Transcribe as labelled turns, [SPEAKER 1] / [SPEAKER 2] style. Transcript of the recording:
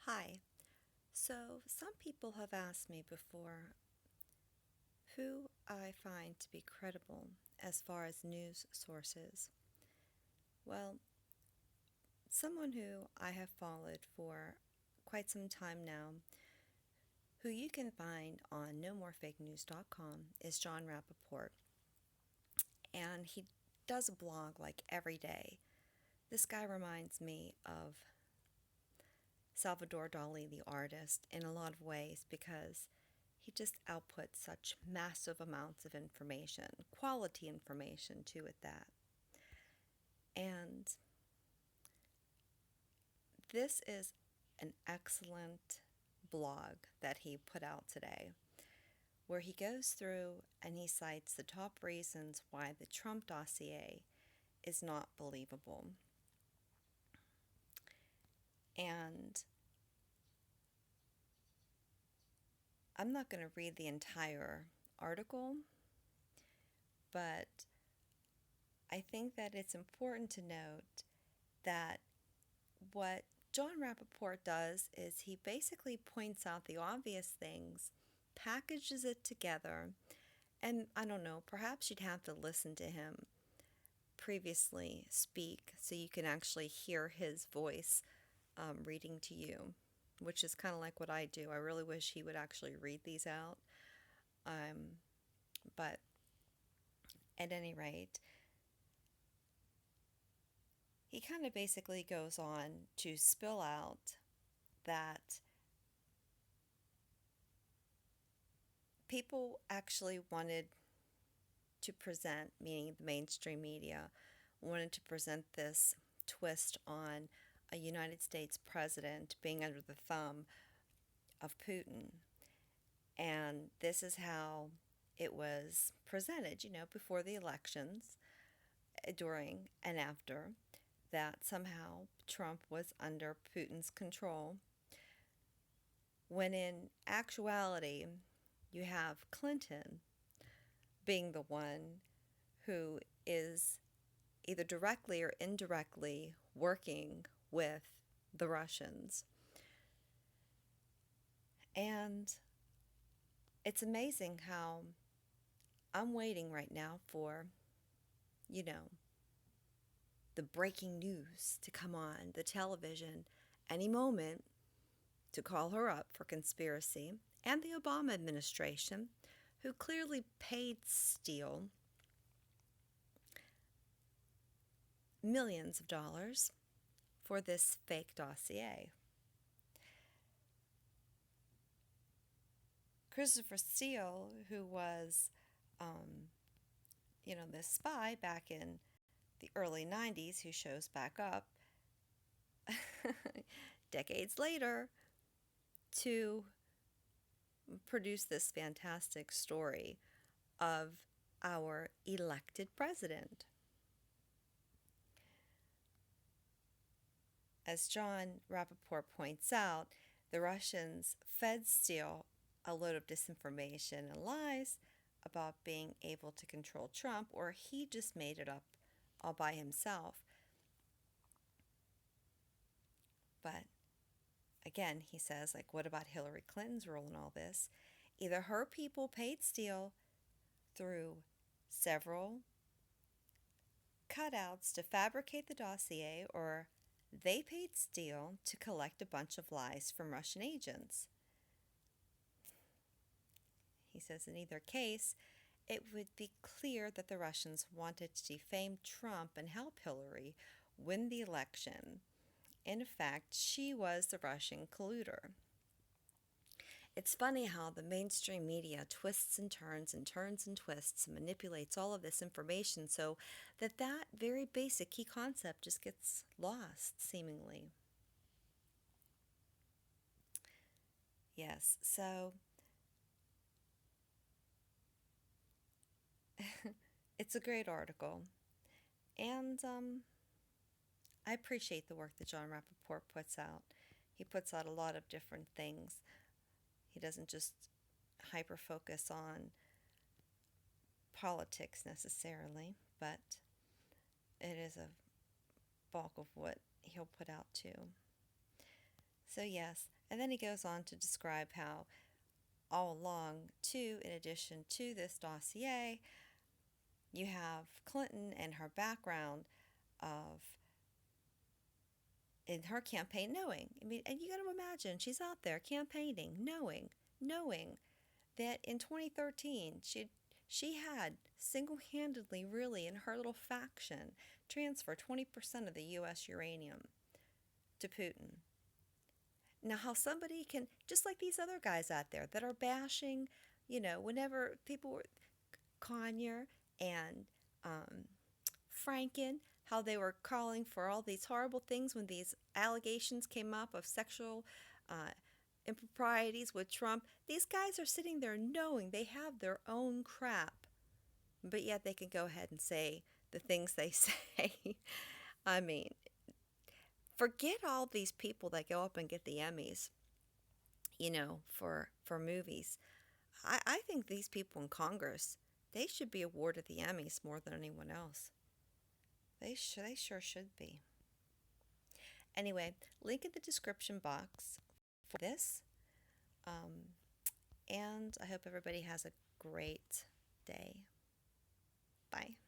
[SPEAKER 1] Hi. So, some people have asked me before who I find to be credible as far as news sources. Well, someone who I have followed for quite some time now, who you can find on nomorefakenews.com, is Jon Rappoport. And he does a blog like every day. This guy reminds me of Salvador Dali, the artist, in a lot of ways because he just outputs such massive amounts of information, quality information too at that. And this is an excellent blog that he put out today where he goes through and he cites the top reasons why the Trump dossier is not believable. And I'm not going to read the entire article, but I think that it's important to note that what Jon Rappoport does is he basically points out the obvious things, packages it together, and I don't know, perhaps you'd have to listen to him previously speak so you can actually hear his voice reading to you, which is kind of like what I do. I really wish he would actually read these out. But at any rate, he kind of basically goes on to spill out that people actually wanted to present, meaning the mainstream media, wanted to present this twist on a United States president being under the thumb of Putin. And this is how it was presented, before the elections, during and after, that somehow Trump was under Putin's control, when in actuality, you have Clinton being the one who is either directly or indirectly working with the Russians. And it's amazing how I'm waiting right now for, you know, the breaking news to come on the television any moment to call her up for conspiracy, and the Obama administration, who clearly paid Steele millions of dollars for this fake dossier. Christopher Steele, who was, this spy back in the early 90s, who shows back up decades later to produce this fantastic story of our elected president. As Jon Rappoport points out, the Russians fed Steele a load of disinformation and lies about being able to control Trump, or he just made it up all by himself. But again, he says, what about Hillary Clinton's role in all this? Either her people paid Steele through several cutouts to fabricate the dossier, or they paid Steele to collect a bunch of lies from Russian agents. He says in either case, it would be clear that the Russians wanted to defame Trump and help Hillary win the election. In fact, she was the Russian colluder. It's funny how the mainstream media twists and turns and turns and twists and manipulates all of this information so that very basic key concept just gets lost, seemingly. Yes, so it's a great article. And I appreciate the work that Jon Rappoport puts out. He puts out a lot of different things. He doesn't just hyper focus on politics necessarily, but it is a bulk of what he'll put out too. So yes, And then he goes on to describe how all along, too, in addition to this dossier, you have Clinton and her background of in her campaign knowing. I mean, and you got to imagine she's out there campaigning, knowing that in 2013 she had single-handedly, really, in her little faction, transfer 20% of the U.S. uranium to Putin. Now, how somebody can, just like these other guys out there that are bashing, whenever people were, Conyer and Franken, how they were calling for all these horrible things when these allegations came up of sexual uh, improprieties with Trump. These guys are sitting there knowing they have their own crap, but yet they can go ahead and say the things they say. I mean, forget all these people that go up and get the Emmys, for movies. I think these people in Congress, they should be awarded the Emmys more than anyone else. They sure should be. Anyway, link in the description box for this. Um, and I hope everybody has a great day. Bye.